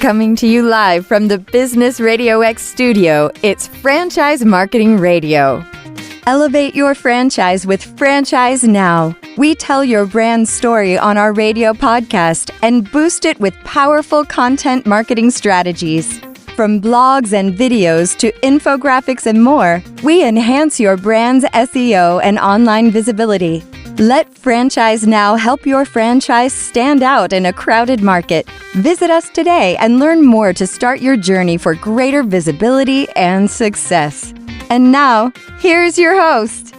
Coming to you live from the Business RadioX studio, it's Franchise Marketing Radio. Elevate your franchise with Franchise Now. We tell your brand story on our radio podcast and boost it with powerful content marketing strategies. From blogs and videos to infographics and more, we enhance your brand's SEO and online visibility. Let Franchise Now help your franchise stand out in a crowded market. Visit us today and learn more to start your journey for greater visibility and success. And now, here's your host.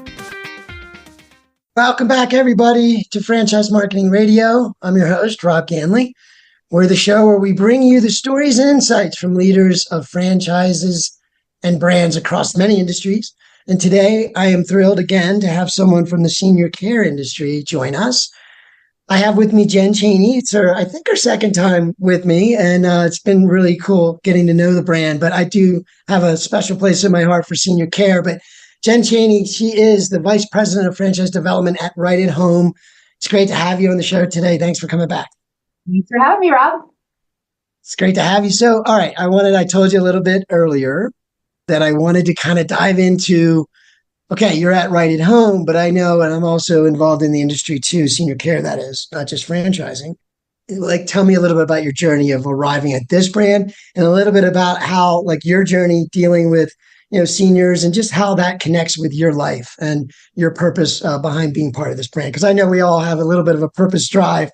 Welcome back, everybody, to Franchise Marketing Radio. I'm your host, Rob Ganley. We're the show where we bring you the stories and insights from leaders of franchises and brands across many industries. And today, I am thrilled again to have someone from the senior care industry join us. I have with me Jen Chaney. It's her second time with me, and it's been really cool getting to know the brand. But I do have a special place in my heart for senior care. But Jen Chaney, she is the Vice President of Franchise Development at Right at Home. It's great to have you on the show today. Thanks for coming back. Thanks for having me, Rob. It's great to have you. So, all right, I told you a little bit earlier that I wanted to kind of dive into, okay, you're at Right at Home, but I know, and I'm also involved in the industry too, senior care, that is, not just franchising. Like, tell me a little bit about your journey of arriving at this brand and a little bit about how, like, your journey dealing with, seniors and just how that connects with your life and your purpose behind being part of this brand. Because I know we all have a little bit of a purpose drive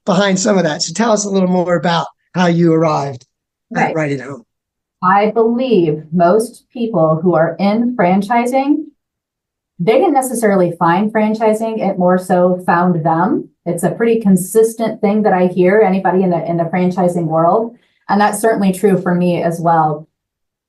behind some of that. So tell us a little more about how you arrived at Right at Home. I believe most people who are in franchising, they didn't necessarily find franchising, it more so found them. It's a pretty consistent thing that I hear anybody in the franchising world. And that's certainly true for me as well.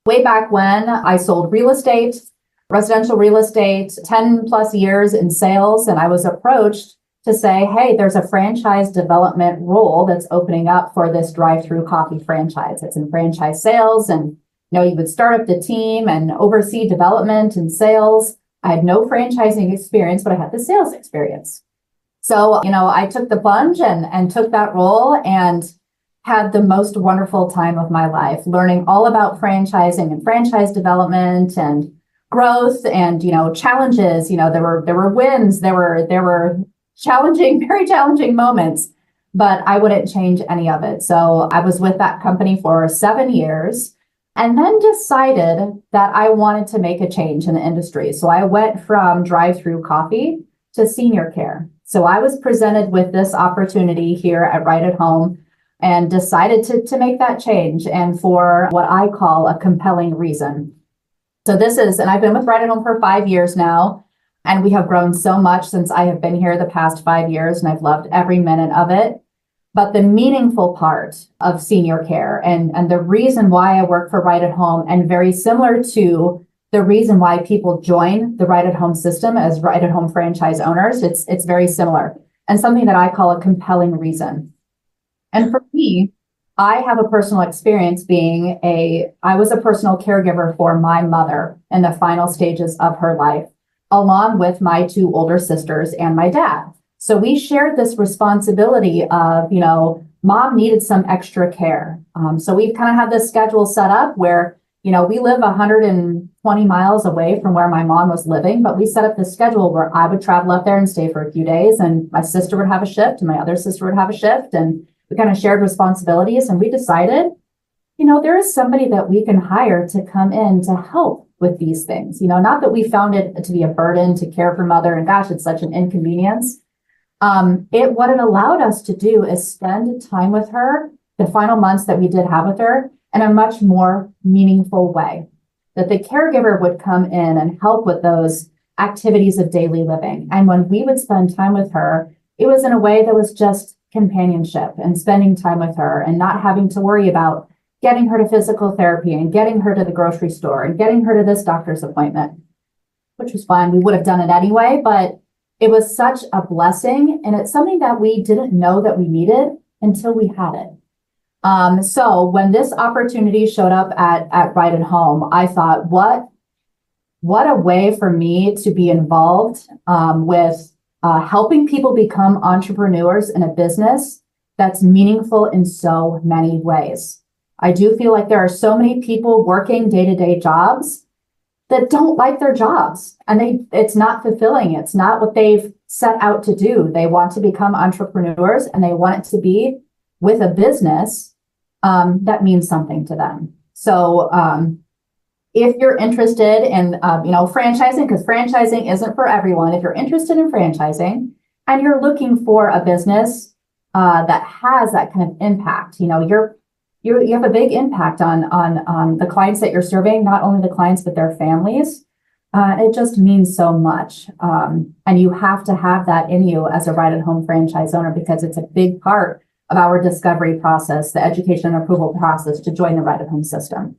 Way back when I sold real estate, residential real estate, 10 plus years in sales, and I was approached to say, hey, there's a franchise development role that's opening up for this drive-through coffee franchise. It's in franchise sales, and you would start up the team and oversee development and sales. I had no franchising experience, but I had the sales experience. So, I took the plunge and took that role and had the most wonderful time of my life, learning all about franchising and franchise development and growth and, challenges. There were wins, there were challenging, very challenging moments, but I wouldn't change any of it. So I was with that company for 7 years and then decided that I wanted to make a change in the industry. So I went from drive-through coffee to senior care. So I was presented with this opportunity here at Right at Home and decided to make that change, and for what I call a compelling reason. So and I've been with Right at Home for 5 years now. And we have grown so much since I have been here the past 5 years, and I've loved every minute of it. But the meaningful part of senior care and the reason why I work for Right at Home, and very similar to the reason why people join the Right at Home system as Right at Home franchise owners, it's very similar and something that I call a compelling reason. And for me, I have a personal experience I was a personal caregiver for my mother in the final stages of her life, along with my 2 older sisters and my dad. So we shared this responsibility of, mom needed some extra care. So we've kind of had this schedule set up where, we live 120 miles away from where my mom was living, but we set up this schedule where I would travel up there and stay for a few days, and my sister would have a shift and my other sister would have a shift, and we kind of shared responsibilities. And we decided, there is somebody that we can hire to come in to help with these things. Not that we found it to be a burden to care for mother, and gosh, it's such an inconvenience. What it allowed us to do is spend time with her, the final months that we did have with her, in a much more meaningful way. That the caregiver would come in and help with those activities of daily living. And when we would spend time with her, it was in a way that was just companionship and spending time with her and not having to worry about getting her to physical therapy and getting her to the grocery store and getting her to this doctor's appointment, which was fine. We would have done it anyway, but it was such a blessing. And it's something that we didn't know that we needed until we had it. So when this opportunity showed up at Right at Home, I thought, what a way for me to be involved with helping people become entrepreneurs in a business that's meaningful in so many ways. I do feel like there are so many people working day-to-day jobs that don't like their jobs, and it's not fulfilling. It's not what they've set out to do. They want to become entrepreneurs, and they want it to be with a business that means something to them. So if you're interested in franchising, because franchising isn't for everyone. If you're interested in franchising and you're looking for a business that has that kind of impact, you have a big impact on the clients that you're serving, not only the clients, but their families. It just means so much. And you have to have that in you as a Ride@Home franchise owner, because it's a big part of our discovery process, the education and approval process to join the Ride@Home system.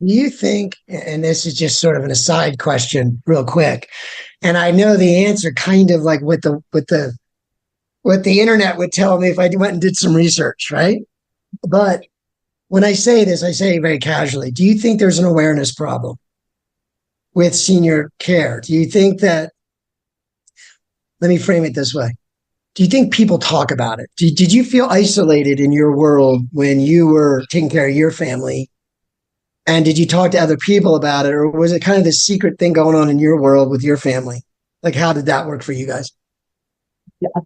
Do you think, and this is just sort of an aside question real quick, and I know the answer kind of like what the internet would tell me if I went and did some research, right? But when I say this, I say it very casually. Do you think there's an awareness problem with senior care? Do you think that, let me frame it this way. Do you think people talk about it? Did you feel isolated in your world when you were taking care of your family? And did you talk to other people about it? Or was it kind of this secret thing going on in your world with your family? Like, how did that work for you guys?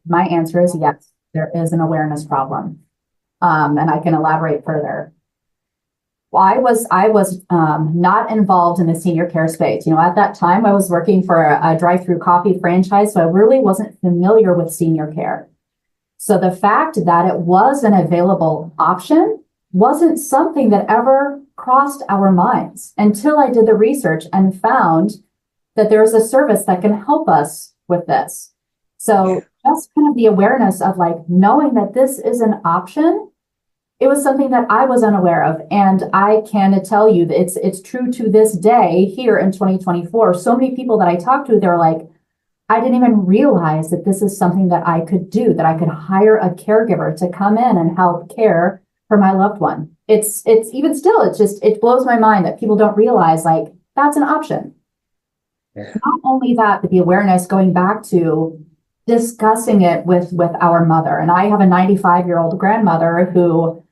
My answer is yes, there is an awareness problem. And I can elaborate further. Well, I was not involved in the senior care space. At that time, I was working for a drive-through coffee franchise, so I really wasn't familiar with senior care. So the fact that it was an available option wasn't something that ever crossed our minds until I did the research and found that there's a service that can help us with this. So just kind of the awareness of knowing that this is an option, it was something that I was unaware of. And I can tell you that it's true to this day here in 2024. So many people that I talk to, they're like, I didn't even realize that this is something that I could do, that I could hire a caregiver to come in and help care for my loved one. It's even still, it blows my mind that people don't realize that's an option. Yeah. Not only that, but the awareness going back to discussing it with our mother. And I have a 95-year-old grandmother who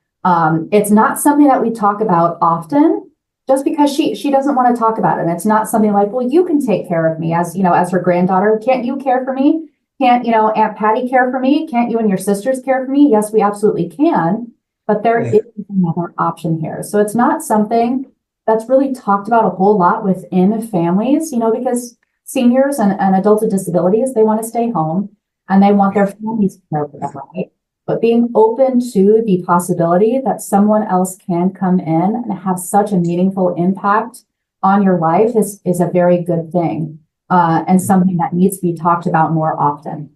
it's not something that we talk about often, just because she doesn't want to talk about it. And it's not something like, well, you can take care of me as her granddaughter. Can't you care for me? Can't, Aunt Patty care for me? Can't you and your sisters care for me? Yes, we absolutely can. But there is another option here. So it's not something that's really talked about a whole lot within families, because seniors and adults with disabilities, they want to stay home and they want their families to care for them, right? But being open to the possibility that someone else can come in and have such a meaningful impact on your life is a very good thing, and something that needs to be talked about more often.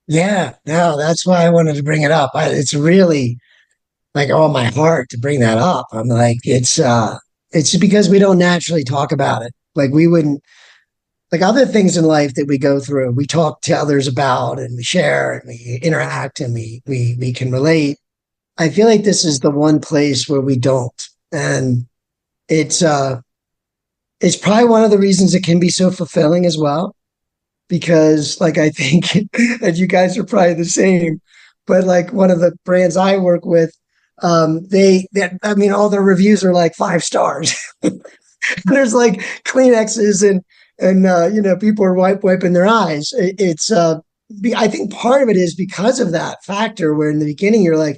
Yeah, no, that's why I wanted to bring it up. It's really all my heart to bring that up. I'm like, it's because we don't naturally talk about it. We wouldn't, other things in life that we go through, we talk to others about and we share and we interact and we can relate. I feel like this is the one place where we don't. And it's probably one of the reasons it can be so fulfilling as well. Because I think, and you guys are probably the same, but one of the brands I work with, all their reviews are 5 stars. There's Kleenexes and people are wiping their eyes. I think part of it is because of that factor where in the beginning you're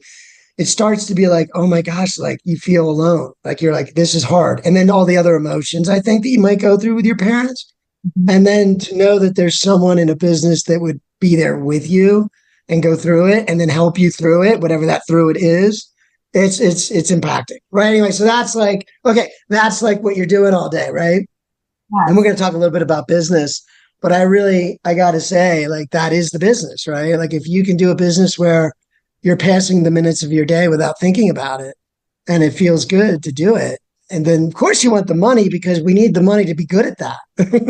it starts to be oh my gosh, you feel alone. You're this is hard. And then all the other emotions I think that you might go through with your parents. Mm-hmm. And then to know that there's someone in a business that would be there with you and go through it and then help you through it, whatever that through it is. It's impacting, right? Anyway, so that's okay, that's what you're doing all day, right? Yes. And we're going to talk a little bit about business, but I got to say, that is the business, right? If you can do a business where you're passing the minutes of your day without thinking about it and it feels good to do it. And then of course you want the money because we need the money to be good at that.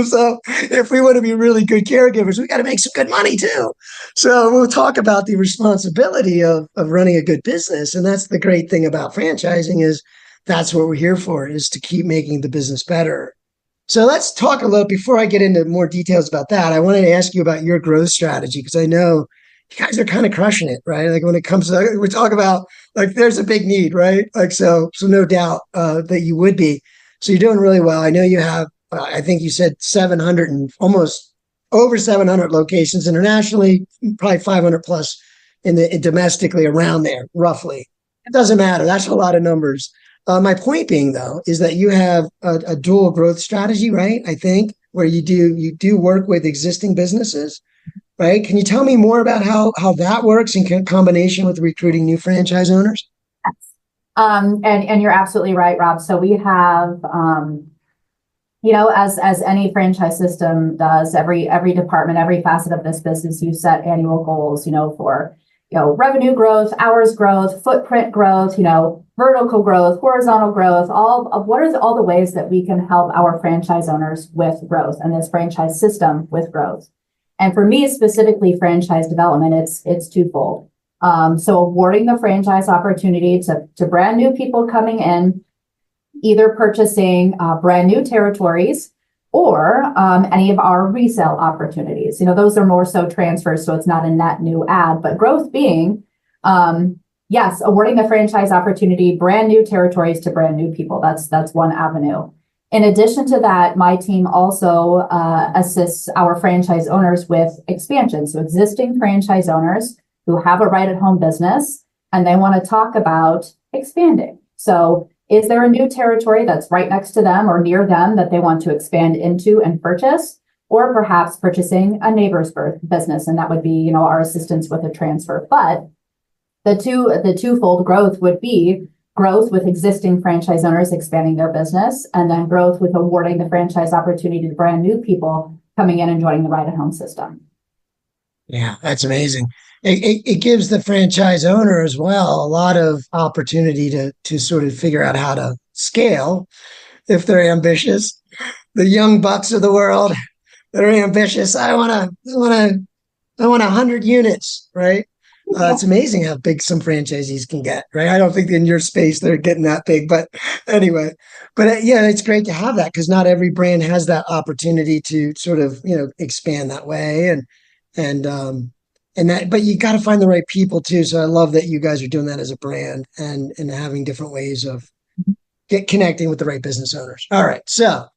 So if we want to be really good caregivers, we got to make some good money too. So we'll talk about the responsibility of running a good business. And that's the great thing about franchising is that's what we're here for, is to keep making the business better. So let's talk a little, before I get into more details about that, I wanted to ask you about your growth strategy, because I know you guys are kind of crushing it, right? Like when it comes to, we talk about like there's a big need, right? Like so no doubt that you would be. So you're doing really well. I know you have. I think you said 700 and almost over 700 locations internationally, probably 500 plus domestically around there, roughly. It doesn't matter. That's a lot of numbers. My point being, though, is that you have a dual growth strategy, right? I think where you do work with existing businesses, right? Can you tell me more about how that works in combination with recruiting new franchise owners? And you're absolutely right, Rob. So we have, as any franchise system does, every department, every facet of this business, you set annual goals, for revenue growth, hours growth, footprint growth, vertical growth, horizontal growth, what are all the ways that we can help our franchise owners with growth and this franchise system with growth. And for me, specifically franchise development, it's twofold. So awarding the franchise opportunity to brand new people coming in, either purchasing brand new territories or any of our resale opportunities. Those are more so transfers, so it's not a net new ad, but growth being, yes, awarding the franchise opportunity, brand new territories to brand new people. That's one avenue. In addition to that, my team also assists our franchise owners with expansion. So existing franchise owners who have a right at home business and they want to talk about expanding. So is there a new territory that's right next to them or near them that they want to expand into and purchase, or perhaps purchasing a neighbor's business? And that would be, our assistance with a transfer. But the twofold growth would be growth with existing franchise owners expanding their business, and then growth with awarding the franchise opportunity to brand new people coming in and joining the right at home system. Yeah, that's amazing. It gives the franchise owner as well a lot of opportunity to sort of figure out how to scale if they're ambitious. The young bucks of the world that are ambitious. I want 100 units, right? It's amazing how big some franchisees can get, right? I don't think in your space they're getting that big, but anyway. But yeah, it's great to have that because not every brand has that opportunity to sort of expand that way and that. But you got to find the right people too. So I love that you guys are doing that as a brand and having different ways of connecting with the right business owners. All right, so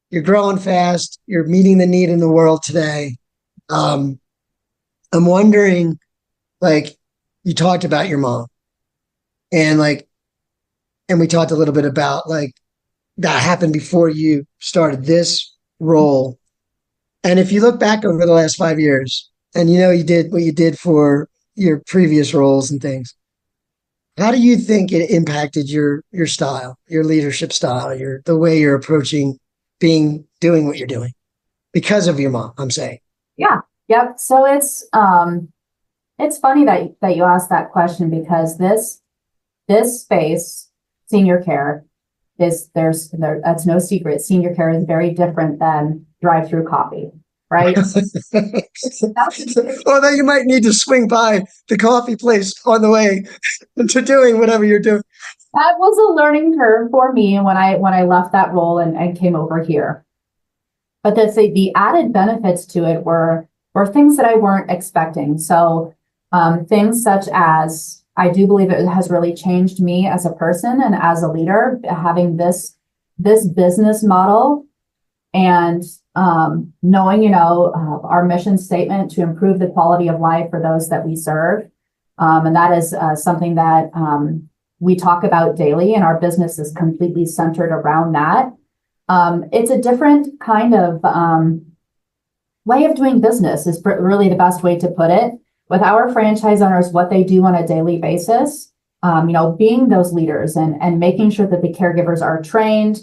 you're growing fast. You're meeting the need in the world today. I'm wondering. Like you talked about your mom and we talked a little bit about like that happened before you started this role. And if you look back over the last 5 years and you did what you did for your previous roles and things, how do you think it impacted your style, your leadership style, the way you're approaching doing what you're doing because of your mom, I'm saying? Yeah. Yep. So it's funny that you asked that question because this space, senior care, that's no secret. Senior care is very different than drive-through coffee, right? Although you might need to swing by the coffee place on the way to doing whatever you're doing. That was a learning curve for me when I left that role and came over here. But the added benefits to it were things that I weren't expecting. So things such as, I do believe it has really changed me as a person and as a leader, having this business model and knowing, our mission statement to improve the quality of life for those that we serve. And that is something that we talk about daily, and our business is completely centered around that. It's a different kind of way of doing business is really the best way to put it. With our franchise owners, what they do on a daily basis, being those leaders and making sure that the caregivers are trained,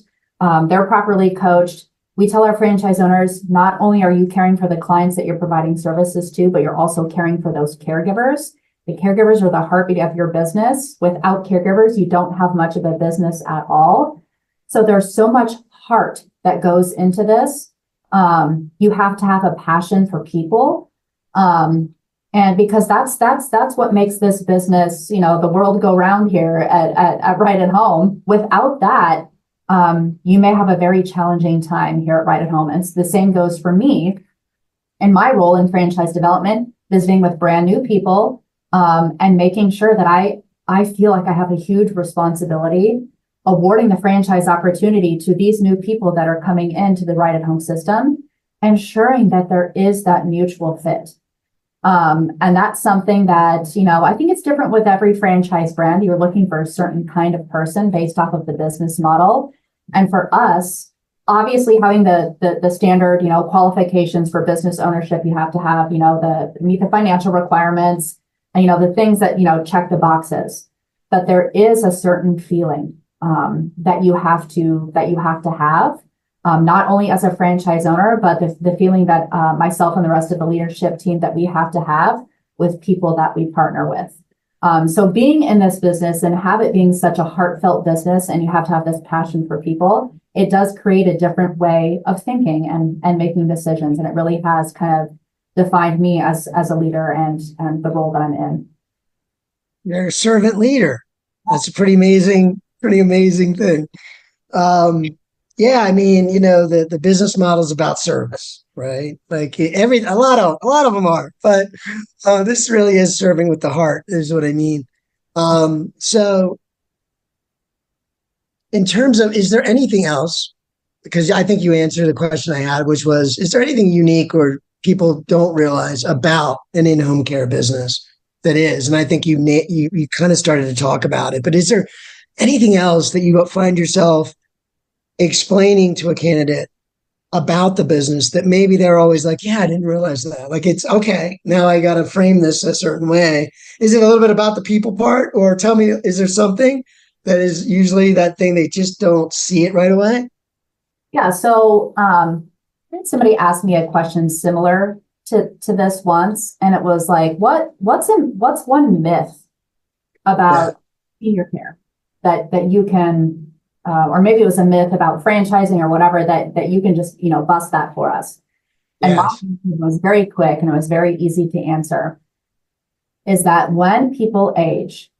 they're properly coached. We tell our franchise owners, not only are you caring for the clients that you're providing services to, but you're also caring for those caregivers. The caregivers are the heartbeat of your business. Without caregivers, you don't have much of a business at all. So there's so much heart that goes into this. You have to have a passion for people. And because that's what makes this business, the world go round here at Right at Home. Without that, you may have a very challenging time here at Right at Home. And the same goes for me in my role in franchise development. visiting with brand new people, and making sure that I feel like I have a huge responsibility awarding the franchise opportunity to these new people that are coming into the Right at Home system, ensuring that there is that mutual fit. And that's something that, I think it's different with every franchise brand. You're looking for a certain kind of person based off of the business model. And for us, obviously having the standard, qualifications for business ownership, you have to have, meet the financial requirements and, the things that, check the boxes. But there is a certain feeling that you have to have, not only as a franchise owner, but the feeling that myself and the rest of the leadership team that we have to have with people that we partner with. So being in this business and have it being such a heartfelt business, and you have to have this passion for people, it does create a different way of thinking and making decisions. And it really has kind of defined me as a leader and the role that I'm in. You're a servant leader. That's a pretty amazing thing. Yeah, I mean, the business model is about service, right? Like a lot of them are, but this really is serving with the heart, is what I mean. So in terms of, is there anything else? Because I think you answered the question I had, which was, is there anything unique or people don't realize about an in-home care business that is? And I think you kind of started to talk about it, but is there anything else that you find yourself explaining to a candidate about the business that maybe they're always like, yeah, I didn't realize that. Like, it's okay, now I got to frame this a certain way. Is it a little bit about the people part? Or tell me, is there something that is usually that thing they just don't see it right away? Yeah. So I think somebody asked me a question similar to this once, and it was like, what's one myth about senior care that you can, or maybe it was a myth about franchising or whatever that you can just, bust that for us. And Yes. it was very quick and it was very easy to answer, is that when people age,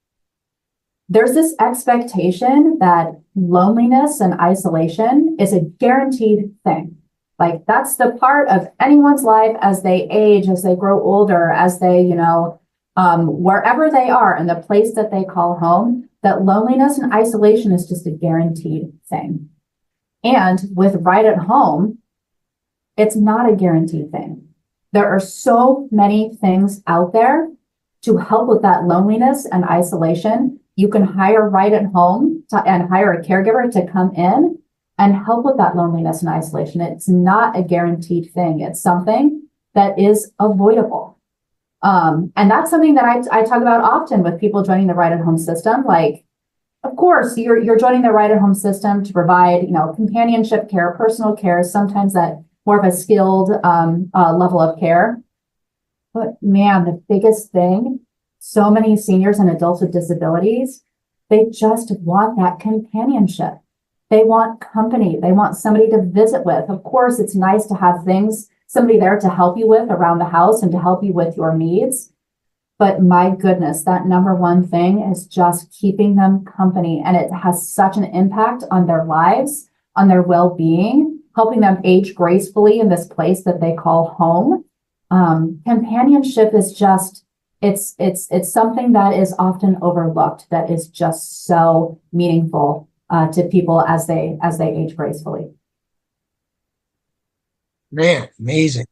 there's this expectation that loneliness and isolation is a guaranteed thing. Like, that's the part of anyone's life as they age, as they grow older, as they, wherever they are in the place that they call home, that loneliness and isolation is just a guaranteed thing. And with Right at Home, it's not a guaranteed thing. There are so many things out there to help with that loneliness and isolation. You can hire Right at Home and hire a caregiver to come in and help with that loneliness and isolation. It's not a guaranteed thing. It's something that is avoidable. And that's something that I talk about often with people joining the Right at Home system. Like, of course, you're joining the Right at Home system to provide, companionship care, personal care, sometimes that more of a skilled level of care. But man, the biggest thing, so many seniors and adults with disabilities, they just want that companionship. They want company. They want somebody to visit with. Of course, it's nice to have somebody there to help you with around the house and to help you with your needs. But my goodness, that number one thing is just keeping them company. And it has such an impact on their lives, on their well-being, helping them age gracefully in this place that they call home. Companionship is just, it's something that is often overlooked, that is just so meaningful to people as they age gracefully. Man, amazing.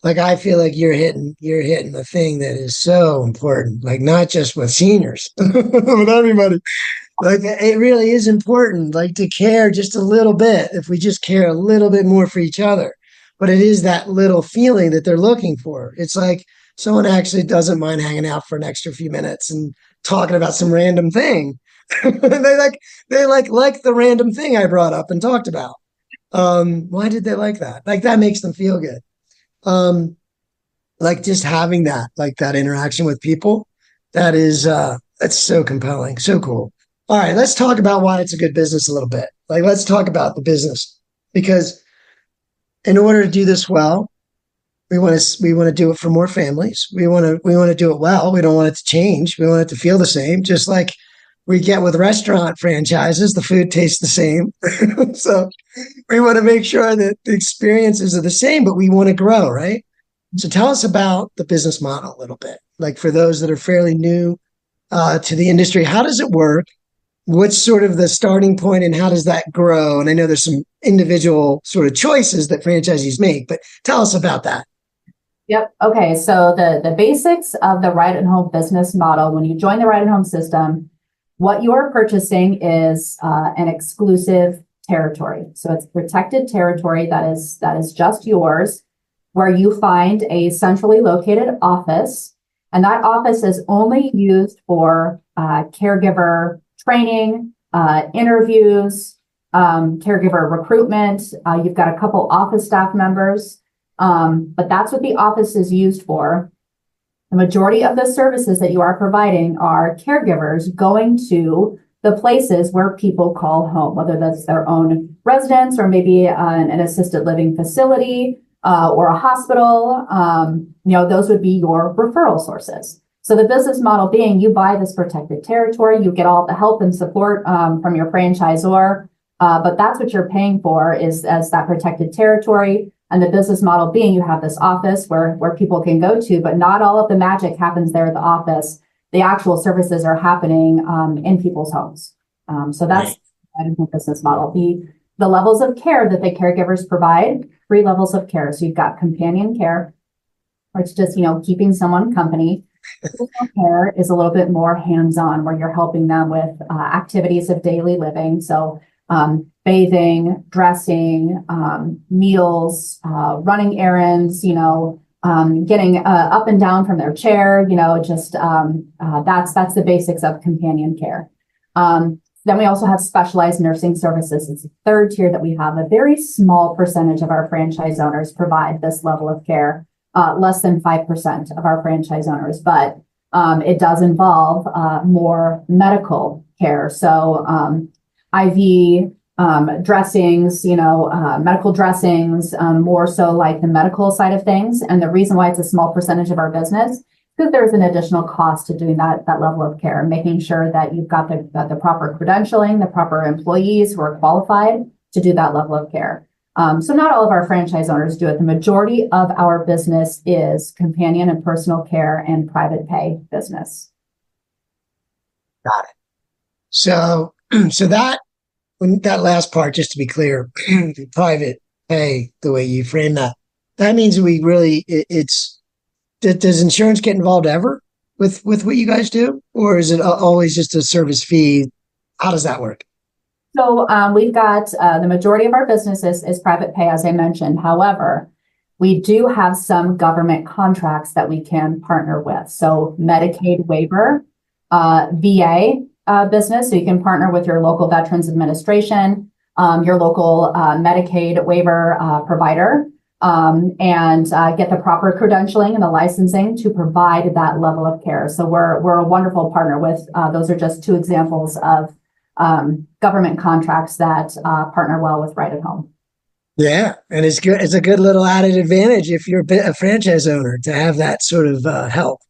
Like, I feel like you're hitting the thing that is so important, like not just with seniors, with everybody. Like, it really is important, like, to care just a little bit, if we just care a little bit more for each other. But it is that little feeling that they're looking for. It's like someone actually doesn't mind hanging out for an extra few minutes and talking about some random thing. they like the random thing I brought up and talked about. Why did they like that? Like, that makes them feel good. Like, just having that interaction with people, that's so compelling, so cool. All right, let's talk about why it's a good business a little bit. Like, let's talk about the business, because in order to do this well, we want to do it for more families. We want to do it well. We don't want it to change. We want it to feel the same, just like we get with restaurant franchises. The food tastes the same. So we want to make sure that the experiences are the same, but we want to grow, right? So tell us about the business model a little bit. Like for those that are fairly new to the industry, how does it work? What's sort of the starting point and how does that grow? And I know there's some individual sort of choices that franchisees make, but tell us about that. Yep. Okay. So the basics of the Ride at Home business model, when you join the Ride at Home system, what you're purchasing is an exclusive territory. So it's protected territory that is just yours, where you find a centrally located office. And that office is only used for caregiver training, interviews, caregiver recruitment. You've got a couple office staff members, but that's what the office is used for. The majority of the services that you are providing are caregivers going to the places where people call home, whether that's their own residence or maybe an assisted living facility or a hospital. Those would be your referral sources. So the business model being you buy this protected territory, you get all the help and support from your franchisor, but that's what you're paying for is as that protected territory. And the business model being you have this office where people can go to, but not all of the magic happens there at the office. The actual services are happening in people's homes. So that's the business model. The levels of care that the caregivers provide, 3 levels of care. So you've got companion care, where it's just, keeping someone company. Personal care is a little bit more hands-on, where you're helping them with activities of daily living. So bathing, dressing, meals, running errands, getting up and down from their chair, that's the basics of companion care. Then we also have specialized nursing services. It's a third tier that we have. A very small percentage of our franchise owners provide this level of care, less than 5% of our franchise owners, but it does involve more medical care. So IV dressings, medical dressings, more so like the medical side of things. And the reason why it's a small percentage of our business, because there's an additional cost to doing that level of care, making sure that you've got the proper credentialing, the proper employees who are qualified to do that level of care. So not all of our franchise owners do it. The majority of our business is companion and personal care and private pay business. Got it. So that last part, just to be clear, private pay, the way you frame that means we really, does insurance get involved ever with what you guys do? Or is it always just a service fee? How does that work? So we've got the majority of our business is private pay, as I mentioned. However, we do have some government contracts that we can partner with. So Medicaid waiver, VA business. So you can partner with your local Veterans Administration, your local Medicaid waiver provider, and get the proper credentialing and the licensing to provide that level of care. So we're a wonderful partner with, those are just 2 examples of government contracts that partner well with Ride at Home. Yeah, and it's good. It's a good little added advantage if you're a franchise owner to have that sort of help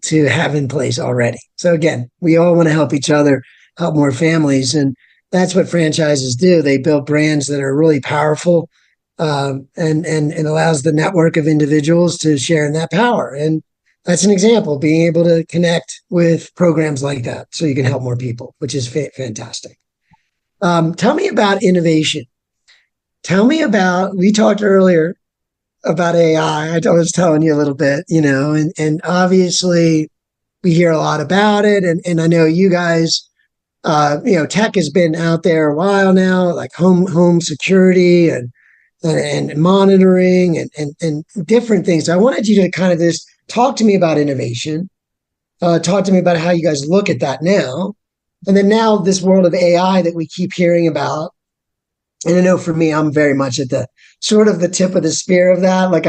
to have in place already. So again, we all want to help each other, help more families, and that's what franchises do. They build brands that are really powerful, and allows the network of individuals to share in that power. And that's an example, being able to connect with programs like that so you can help more people, which is fantastic. Tell me about innovation. We talked earlier about AI. I was telling you a little bit, and obviously we hear a lot about it. And I know you guys, tech has been out there a while now, like home security and monitoring and different things. I wanted you to kind of just talk to me about innovation, talk to me about how you guys look at that now. And then now this world of AI that we keep hearing about. And I know for me, I'm very much at the sort of the tip of the spear of that. Like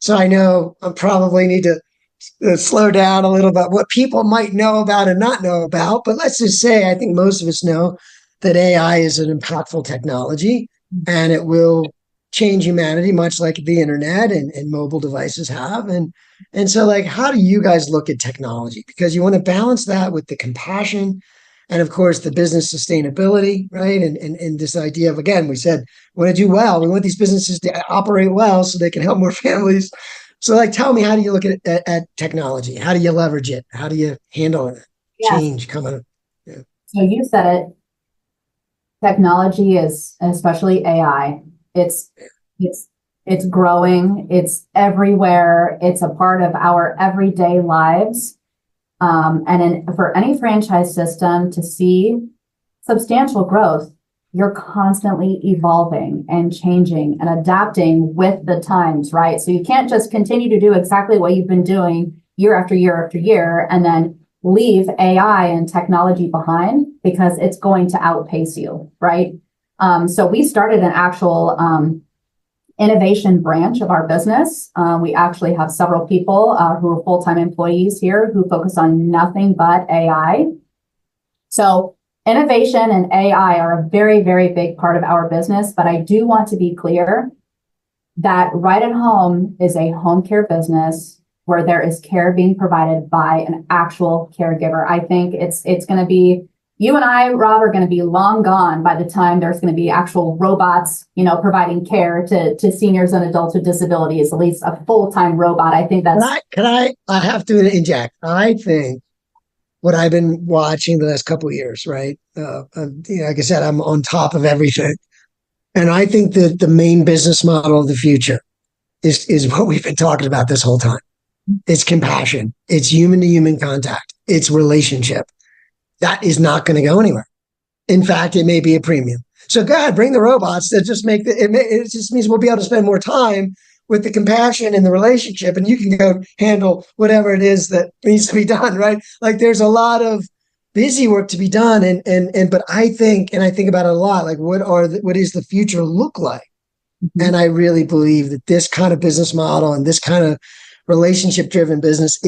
so I know I probably need to slow down a little bit what people might know about and not know about. But let's just say, I think most of us know that AI is an impactful technology and it will change humanity, much like the internet and mobile devices have. And so like, how do you guys look at technology? Because you want to balance that with the compassion and of course the business sustainability, right? And this idea of, again, we said, we want to do well. We want these businesses to operate well so they can help more families. So like, tell me, how do you look at technology? How do you leverage it? How do you handle it? Yes. Change coming. Yeah. So you said it. Technology is, especially AI, it's it's it's growing. It's everywhere. It's a part of our everyday lives. For any franchise system to see substantial growth, you're constantly evolving and changing and adapting with the times, right? So you can't just continue to do exactly what you've been doing year after year after year and then leave AI and technology behind, because it's going to outpace you, right? So we started an actual innovation branch of our business. We actually have several people who are full-time employees here who focus on nothing but AI. So innovation and AI are a very, very big part of our business, but I do want to be clear that Right at Home is a home care business where there is care being provided by an actual caregiver. I think it's going to be, you and I, Rob, are going to be long gone by the time there's going to be actual robots, providing care to seniors and adults with disabilities, at least a full-time robot. I think that's... I have to interject. I think what I've been watching the last couple of years, right? Like I said, I'm on top of everything. And I think that the main business model of the future is what we've been talking about this whole time. It's compassion. It's human to human contact. It's relationship. That is not going to go anywhere. In fact, it may be a premium. So go ahead, bring the robots that just make it just means we'll be able to spend more time with the compassion and the relationship, and you can go handle whatever it is that needs to be done, right? Like there's a lot of busy work to be done. But I think about it a lot, like what is the future look like? Mm-hmm. And I really believe that this kind of business model and this kind of relationship driven business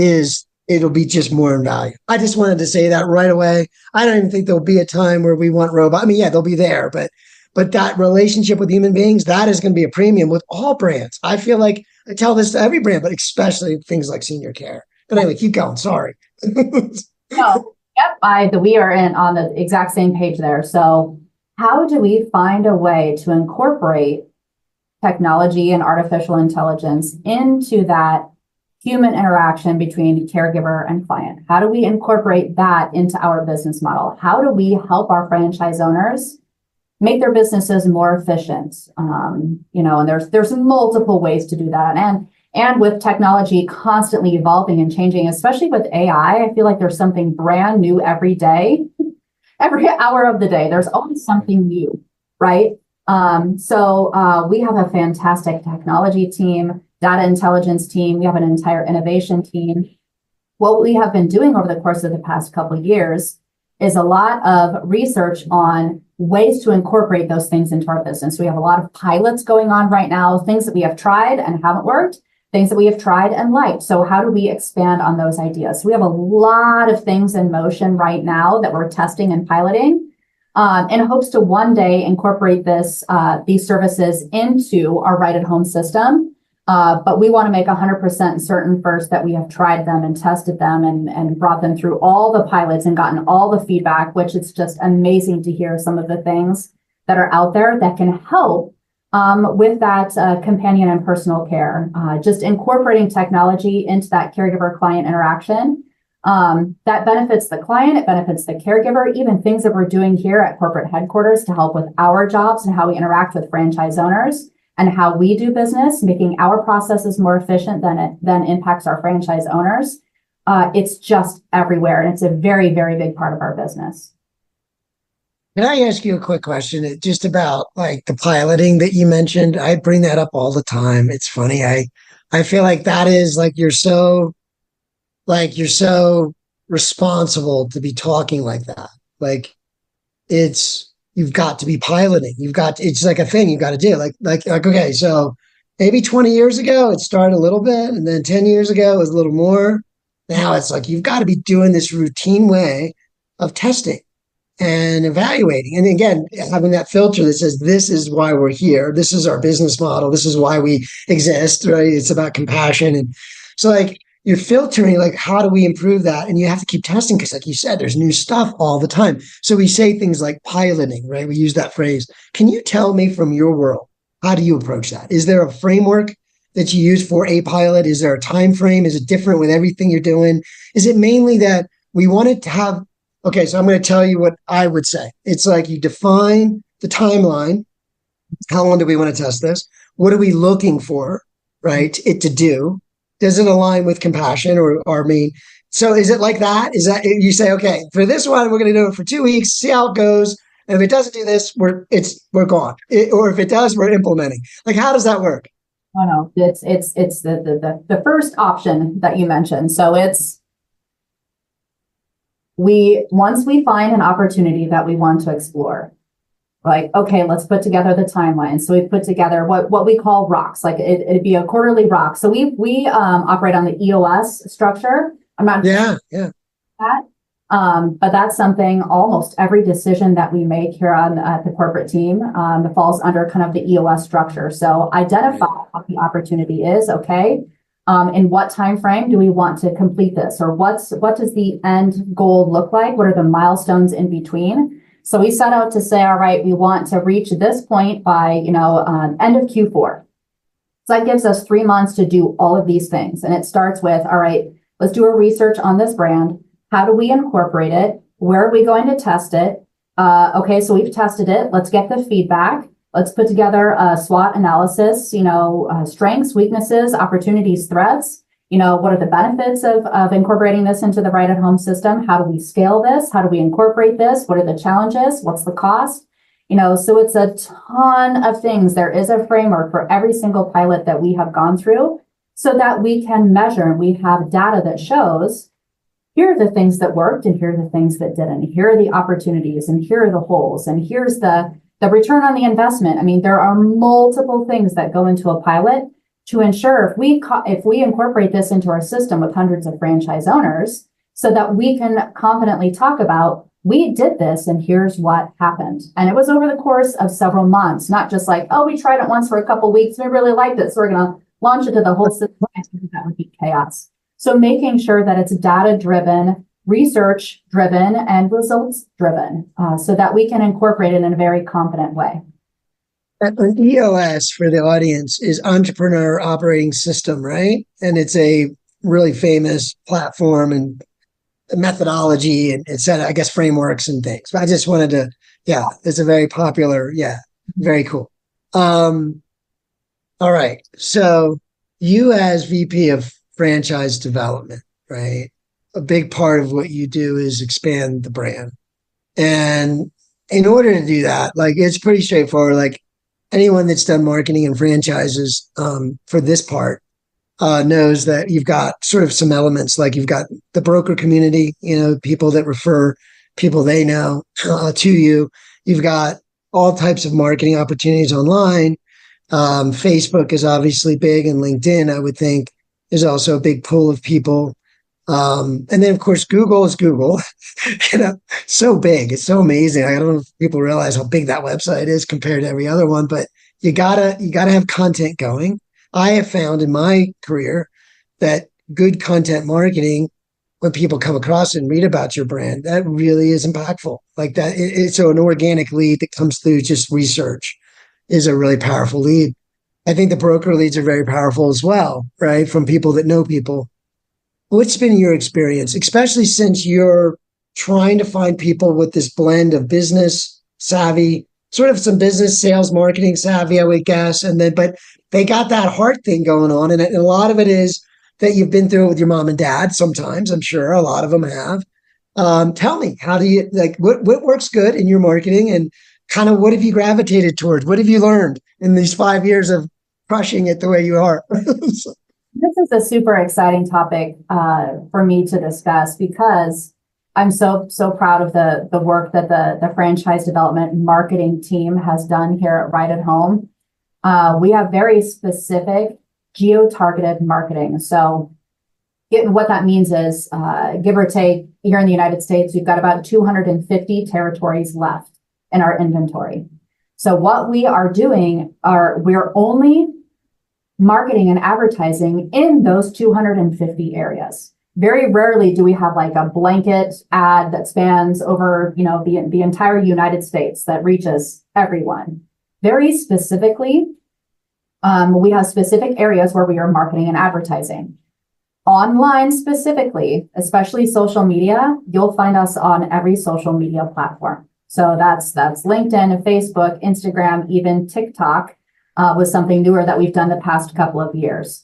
it'll be just more in value. I just wanted to say that right away. I don't even think there'll be a time where we want robots. I mean, yeah, they'll be there, but that relationship with human beings, that is going to be a premium with all brands. I feel like I tell this to every brand, but especially things like senior care. But anyway, keep going. Sorry. No, yep. We are on the exact same page there. So how do we find a way to incorporate technology and artificial intelligence into that human interaction between caregiver and client? How do we incorporate that into our business model? How do we help our franchise owners make their businesses more efficient? And there's multiple ways to do that. And with technology constantly evolving and changing, especially with AI, I feel like there's something brand new every day. Every hour of the day, there's always something new, right? So we have a fantastic technology team, data intelligence team. We have an entire innovation team. What we have been doing over the course of the past couple of years is a lot of research on ways to incorporate those things into our business. We have a lot of pilots going on right now, things that we have tried and haven't worked, things that we have tried and liked. So how do we expand on those ideas? So we have a lot of things in motion right now that we're testing and piloting in hopes to one day incorporate these services into our Right at Home system. But we want to make 100% certain first that we have tried them and tested them and brought them through all the pilots and gotten all the feedback, which is just amazing to hear some of the things that are out there that can help with that companion and personal care. Just incorporating technology into that caregiver-client interaction that benefits the client, it benefits the caregiver, even things that we're doing here at corporate headquarters to help with our jobs and how we interact with franchise owners and how we do business, making our processes more efficient than impacts our franchise owners. It's just everywhere, and it's a very, very big part of our business. Can I ask you a quick question just about like the piloting that you mentioned? I bring that up all the time. It's funny. I feel like that is like you're so responsible to be talking like that. Like you've got to be piloting. It's like a thing you've got to do. Like, okay, so maybe 20 years ago, it started a little bit. And then 10 years ago, it was a little more. Now it's like, you've got to be doing this routine way of testing and evaluating. And again, having that filter that says, this is why we're here. This is our business model. This is why we exist, right? It's about compassion. And so like, you're filtering, like, how do we improve that? And you have to keep testing because, like you said, there's new stuff all the time. So we say things like piloting, right? We use that phrase. Can you tell me from your world, how do you approach that? Is there a framework that you use for a pilot? Is there a time frame? Is it different with everything you're doing? Is it mainly that we wanted to have, okay, so I'm going to tell you what I would say. It's like you define the timeline. How long do we want to test this? What are we looking for, right, it to do? Does it align with compassion or I mean, so is it like that? Is that you say, okay, for this one, we're going to do it for 2 weeks, see how it goes. And if it doesn't do this, we're gone. Or if it does, we're implementing. Like, how does that work? Oh no, it's the first option that you mentioned. So it's once we find an opportunity that we want to explore, like, okay, let's put together the timeline. So we put together what we call rocks. Like it'd be a quarterly rock. So we operate on the EOS structure. I'm not yeah. that. But that's something almost every decision that we make here at the corporate team falls under kind of the EOS structure. So identify what the opportunity is, okay? In what time frame do we want to complete this? Or what does the end goal look like? What are the milestones in between? So we set out to say, all right, we want to reach this point by, end of Q4. So that gives us 3 months to do all of these things. And it starts with, all right, let's do a research on this brand. How do we incorporate it? Where are we going to test it? Okay, so we've tested it. Let's get the feedback. Let's put together a SWOT analysis, strengths, weaknesses, opportunities, threats. What are the benefits of incorporating this into the Right at Home system? How do we scale this? How do we incorporate this? What are the challenges? What's the cost? So it's a ton of things. There is a framework for every single pilot that we have gone through so that we can measure and we have data that shows here are the things that worked and here are the things that didn't. Here are the opportunities and here are the holes and here's the return on the investment. I mean, there are multiple things that go into a pilot to ensure if we incorporate this into our system with hundreds of franchise owners so that we can confidently talk about, we did this and here's what happened. And it was over the course of several months, not just like, oh, we tried it once for a couple of weeks. We really liked it. So we're going to launch it to the whole system. That would be chaos. So making sure that it's data-driven, research-driven, and results-driven so that we can incorporate it in a very confident way. An EOS, for the audience, is Entrepreneur Operating System, right? And it's a really famous platform and methodology and et cetera, I guess frameworks and things. But I just wanted to, it's a very popular, very cool. All right. So you as VP of franchise development, right? A big part of what you do is expand the brand. And in order to do that, like, it's pretty straightforward. Like, anyone that's done marketing and franchises for this part knows that you've got sort of some elements, like you've got the broker community, people that refer people they know to you. You've got all types of marketing opportunities online. Facebook is obviously big, and LinkedIn, I would think, is also a big pool of people. And then, of course, Google is Google, so big. It's so amazing. I don't know if people realize how big that website is compared to every other one, but you gotta have content going. I have found in my career that good content marketing, when people come across and read about your brand, that really is impactful. Like that, so an organic lead that comes through just research is a really powerful lead. I think the broker leads are very powerful as well, right? From people that know people. What's been your experience, especially since you're trying to find people with this blend of business savvy, sort of some business sales marketing savvy, I would guess, but they got that heart thing going on, and a lot of it is that you've been through it with your mom and dad. Sometimes, I'm sure a lot of them have. Tell me, how do you what works good in your marketing, and kind of what have you gravitated towards? What have you learned in these 5 years of crushing it the way you are? This is a super exciting topic for me to discuss because I'm so proud of the work that the franchise development marketing team has done here at Right at Home. We have very specific geo-targeted marketing. So what that means is, give or take, here in the United States, we've got about 250 territories left in our inventory. So what we are doing we're only marketing and advertising in those 250 areas. Very rarely do we have like a blanket ad that spans over, the entire United States that reaches everyone. Very specifically, We have specific areas where we are marketing and advertising. Online specifically, especially social media, you'll find us on every social media platform. So that's LinkedIn, Facebook, Instagram, even TikTok was something newer that we've done the past couple of years.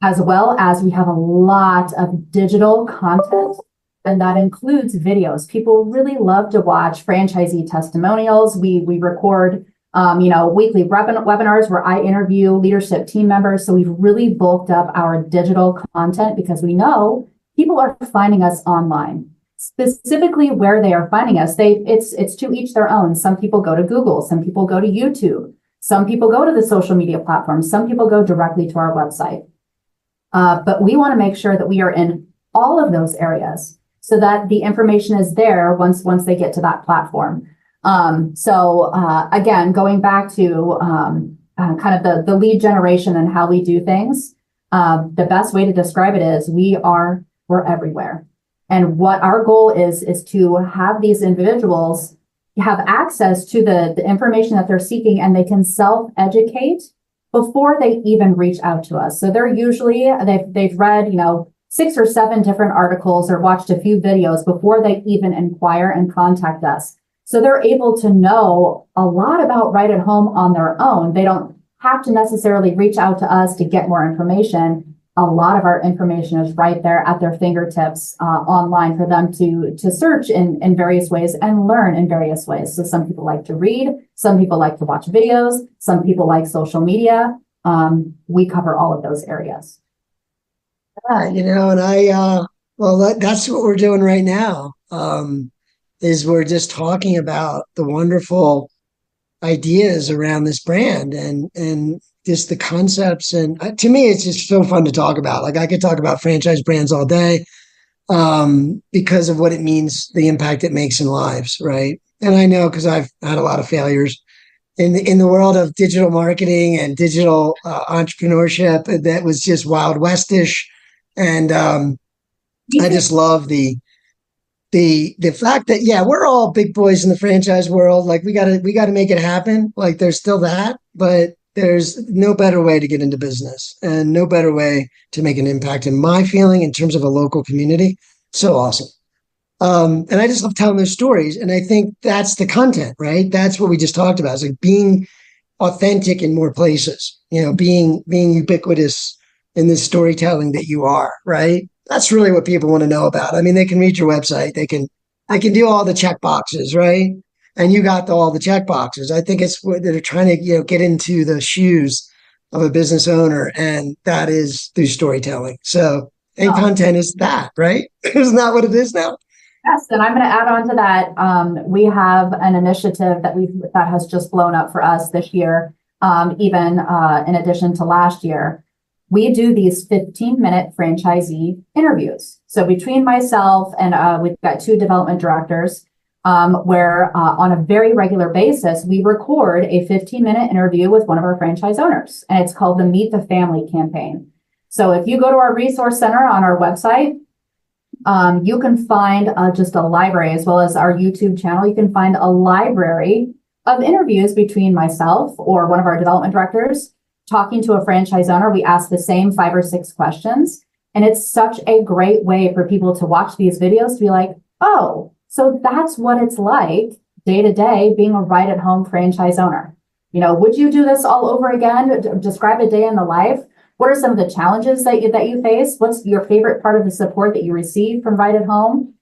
As well as we have a lot of digital content, and that includes videos. People really love to watch franchisee testimonials. We record weekly webinars where I interview leadership team members. So we've really bulked up our digital content because we know people are finding us online. Specifically where they are finding us, it's to each their own. Some people go to Google, some people go to YouTube, some people go to the social media platforms, some people go directly to our website. But we want to make sure that we are in all of those areas so that the information is there once they get to that platform. Again, going back to kind of the lead generation and how we do things, the best way to describe it is we're everywhere. And what our goal is to have these individuals have access to the information that they're seeking, and they can self-educate before they even reach out to us. So they're usually, they've read, 6 or 7 different articles or watched a few videos before they even inquire and contact us. So they're able to know a lot about Right at Home on their own. They don't have to necessarily reach out to us to get more information. A lot of our information is right there at their fingertips online for them to search in various ways and learn in various ways. So some people like to read, some people like to watch videos, some people like social media. We cover all of those areas. That's what we're doing right now. Is we're just talking about the wonderful ideas around this brand and just the concepts. And to me, it's just so fun to talk about. Like I could talk about franchise brands all day because of what it means, the impact it makes in lives, right? And I know because I've had a lot of failures in the world of digital marketing and digital entrepreneurship that was just Wild Westish. And I just love the fact that, we're all big boys in the franchise world. Like we gotta make it happen. Like there's still that, but there's no better way to get into business and no better way to make an impact in my feeling in terms of a local community. So awesome. And I just love telling those stories. And I think that's the content, right? That's what we just talked about. It's like being authentic in more places, being ubiquitous in this storytelling that you are, right? That's really what people want to know about. I mean, they can read your website. They can do all the check boxes, right? And you got all the check boxes. I think it's what they're trying to, get into the shoes of a business owner. And that is through storytelling. So, and content is that, right? Isn't that what it is now? Yes. And I'm going to add on to that. We have an initiative that has just blown up for us this year, even in addition to last year. We do these 15-minute franchisee interviews. So between myself and we've got 2 development directors, where on a very regular basis, we record a 15-minute interview with one of our franchise owners. And it's called the Meet the Family campaign. So if you go to our resource center on our website, you can find just a library, as well as our YouTube channel. You can find a library of interviews between myself or one of our development directors talking to a franchise owner. We ask the same 5 or 6 questions. And it's such a great way for people to watch these videos to be like, oh, so that's what it's like day to day being a Right at Home franchise owner. Would you do this all over again? Describe a day in the life. What are some of the challenges that you face? What's your favorite part of the support that you receive from Right at Home?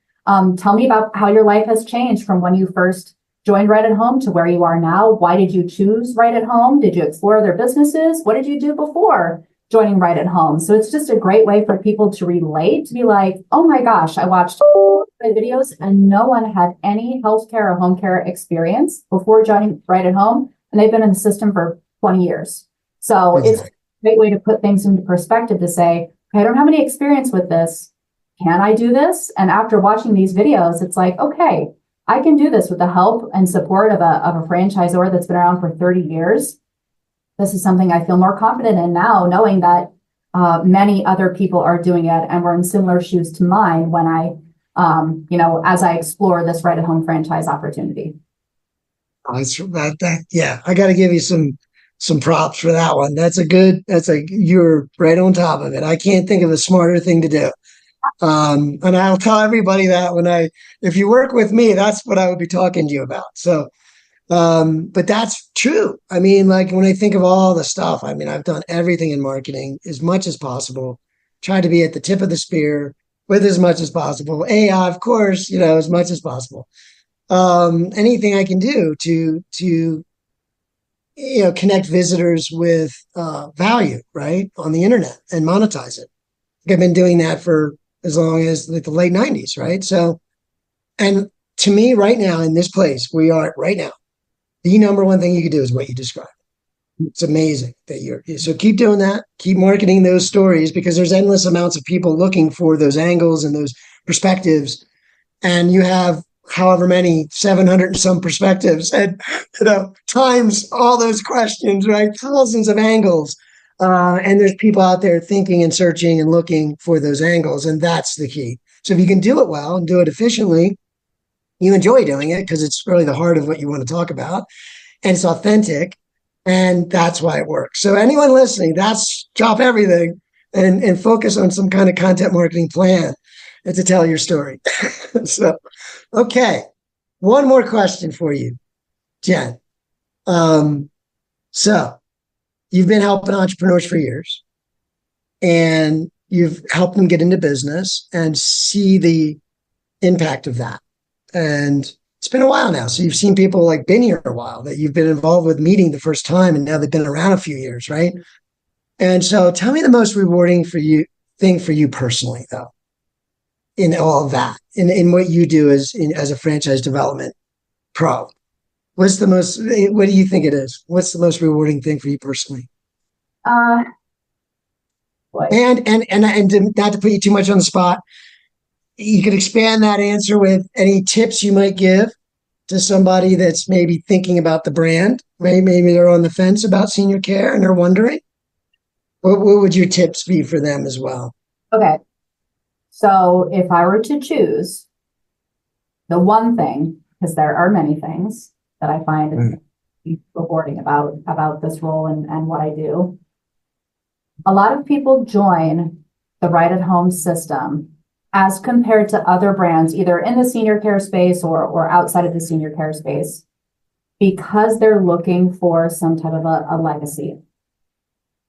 Tell me about how your life has changed from when you first joined Right at Home to where you are now. Why did you choose Right at Home? Did you explore their businesses? What did you do before joining Right at Home? So it's just a great way for people to relate, to be like, oh my gosh, I watched videos and no one had any healthcare or home care experience before joining Right at Home. And they've been in the system for 20 years. So It's a great way to put things into perspective to say, okay, I don't have any experience with this. Can I do this? And after watching these videos, it's like, okay, I can do this with the help and support of a franchisor that's been around for 30 years. This is something I feel more confident in now, knowing that many other people are doing it and we're in similar shoes to mine when I, as I explore this Right at Home franchise opportunity. I got to give you some some props for that one. You're right on top of it. I can't think of a smarter thing to do. And I'll tell everybody that if you work with me, that's what I would be talking to you about. So, but that's true. I mean, like when I think of all the stuff, I mean, I've done everything in marketing as much as possible, tried to be at the tip of the spear with as much as possible. AI, of course, as much as possible. Anything I can do to connect visitors with value, right, on the internet and monetize it. I've been doing that for as long as like the late 90s, right? So, and to me right now in this place we are right now, the number one thing you could do is what you described. It's amazing that so keep doing that, keep marketing those stories, because there's endless amounts of people looking for those angles and those perspectives. And you have however many 700 and some perspectives and times all those questions, right? Thousands of angles. And there's people out there thinking and searching and looking for those angles. And that's the key. So if you can do it well and do it efficiently, you enjoy doing it because it's really the heart of what you want to talk about. And it's authentic. And that's why it works. So anyone listening, drop everything and focus on some kind of content marketing plan and to tell your story. So, okay. One more question for you, Jen. So you've been helping entrepreneurs for years and you've helped them get into business and see the impact of that. And it's been a while now. So you've seen people like been here a while that you've been involved with meeting the first time, and now they've been around a few years, right? And so tell me the most rewarding thing for you personally, though, in all of that, in what you do as a franchise development pro. What do you think it is? What's the most rewarding thing for you personally? And not to put you too much on the spot, you could expand that answer with any tips you might give to somebody that's maybe thinking about the brand. Maybe they're on the fence about senior care and they're wondering. What would your tips be for them as well? Okay. So if I were to choose the one thing, because there are many things that I find rewarding about this role and what I do, a lot of people join the Right at Home system as compared to other brands, either in the senior care space or outside of the senior care space, because they're looking for some type of a legacy.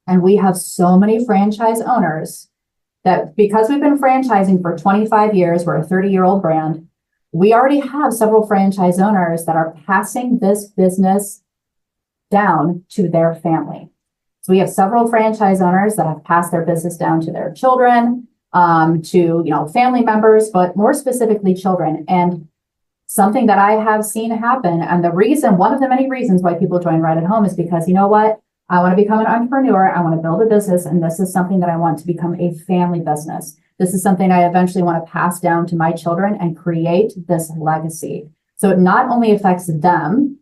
And we have so many franchise owners that, because we've been franchising for 25 years, we're a 30-year-old brand, we already have several franchise owners that are passing this business down to their family. So we have several franchise owners that have passed their business down to their children, to family members, but more specifically children. And something that I have seen happen, and one of the many reasons why people join Right at Home is because, you know what? I want to become an entrepreneur. I want to build a business. And this is something that I want to become a family business. This is something I eventually want to pass down to my children and create this legacy. So it not only affects them,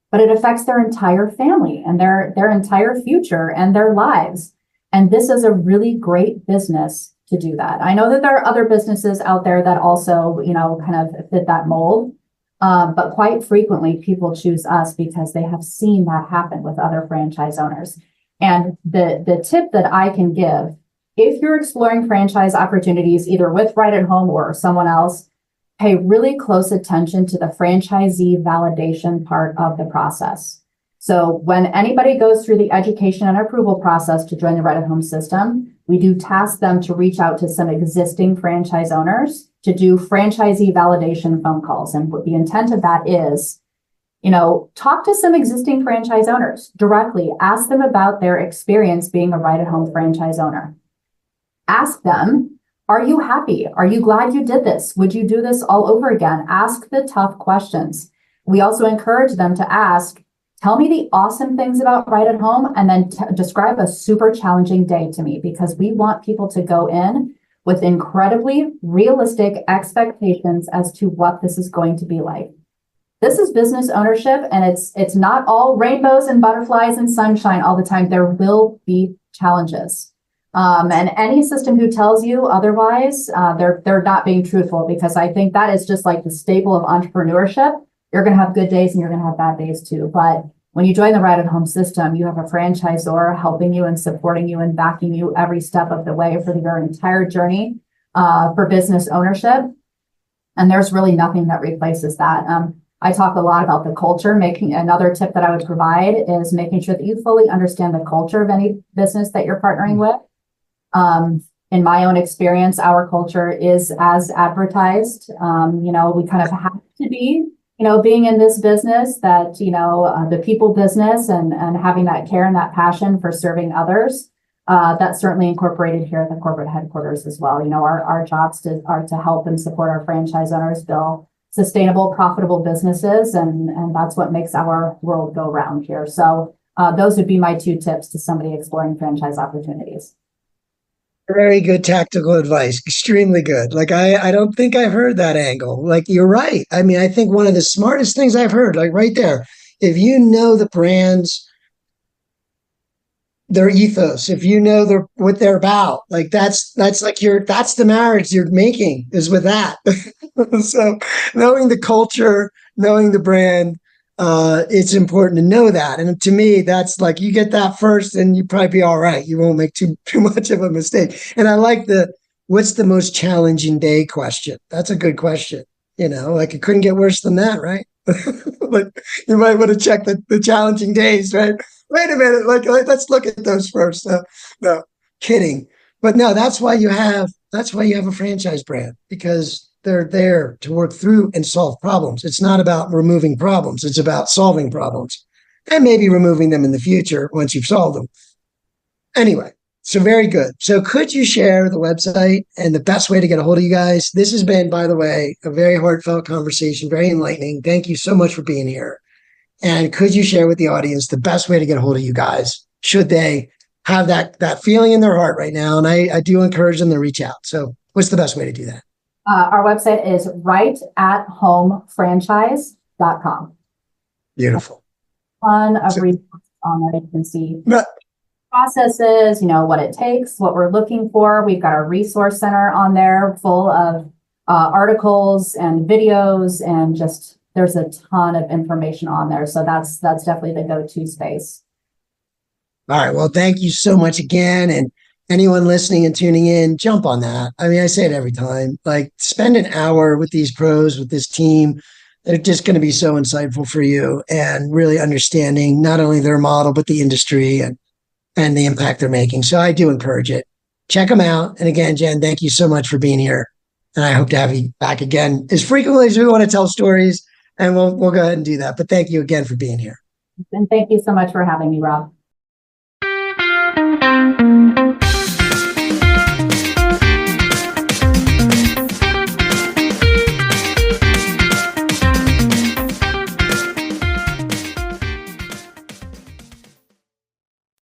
but it affects their entire family and their entire future and their lives. And this is a really great business to do that. I know that there are other businesses out there that also, kind of fit that mold. But quite frequently, people choose us because they have seen that happen with other franchise owners. And the tip that I can give, if you're exploring franchise opportunities, either with Right at Home or someone else, pay really close attention to the franchisee validation part of the process. So when anybody goes through the education and approval process to join the Right at Home system, we do task them to reach out to some existing franchise owners to do franchisee validation phone calls. And what the intent of that is, talk to some existing franchise owners directly. Ask them about their experience being a Right at Home franchise owner. Ask them, are you happy? Are you glad you did this? Would you do this all over again? Ask the tough questions. We also encourage them to ask, tell me the awesome things about Right at Home, and then describe a super challenging day to me, because we want people to go in with incredibly realistic expectations as to what this is going to be like. This is business ownership, and it's not all rainbows and butterflies and sunshine all the time. There will be challenges. And any system who tells you otherwise, they're not being truthful, because I think that is just like the staple of entrepreneurship. You're going to have good days and you're going to have bad days too. But when you join the Right at Home system, you have a franchisor helping you and supporting you and backing you every step of the way for your entire journey for business ownership. And there's really nothing that replaces that. I talk a lot about the culture. Another tip that I would provide is making sure that you fully understand the culture of any business that you're partnering with. In my own experience, our culture is as advertised. We kind of have to be, being in this business that, the people business and having that care and that passion for serving others. That's certainly incorporated here at the corporate headquarters as well. Our jobs are to help and support our franchise owners build sustainable, profitable businesses. And that's what makes our world go round here. So those would be my 2 tips to somebody exploring franchise opportunities. Very good tactical advice. Extremely good. Like, I don't think I've heard that angle. Like, you're right. I mean, I think one of the smartest things I've heard, like right there, if you know the brands, their ethos, if you know what they're about, like that's the marriage you're making is with that. So knowing the culture, knowing the brand, it's important to know that. And to me, that's like, you get that first and you probably be all right. You won't make too much of a mistake. And I like what's the most challenging day question. That's a good question. Like, it couldn't get worse than that, right? Like, you might want to check the challenging days, right? Wait a minute, like let's look at those first. No, kidding. But no, that's why you have a franchise brand, because they're there to work through and solve problems. It's not about removing problems. It's about solving problems and maybe removing them in the future once you've solved them. Anyway, so very good. So could you share the website and the best way to get a hold of you guys? This has been, by the way, a very heartfelt conversation, very enlightening. Thank you so much for being here. And could you share with the audience the best way to get a hold of you guys, should they have that feeling in their heart right now? And I do encourage them to reach out. So what's the best way to do that? Our website is rightathomefranchise.com. Beautiful. Ton of resources on there. You can see processes, what it takes, what we're looking for. We've got a resource center on there full of articles and videos, and just there's a ton of information on there. So that's definitely the go-to space. All right. Well, thank you so much again. And anyone listening and tuning in, jump on that. I mean, I say it every time, like, spend an hour with these pros, with this team. They're just going to be so insightful for you, and really understanding not only their model, but the industry and the impact they're making. So I do encourage it. Check them out. And again, Jen, thank you so much for being here. And I hope to have you back again as frequently as we want to tell stories. And we'll go ahead and do that. But thank you again for being here. And thank you so much for having me, Rob.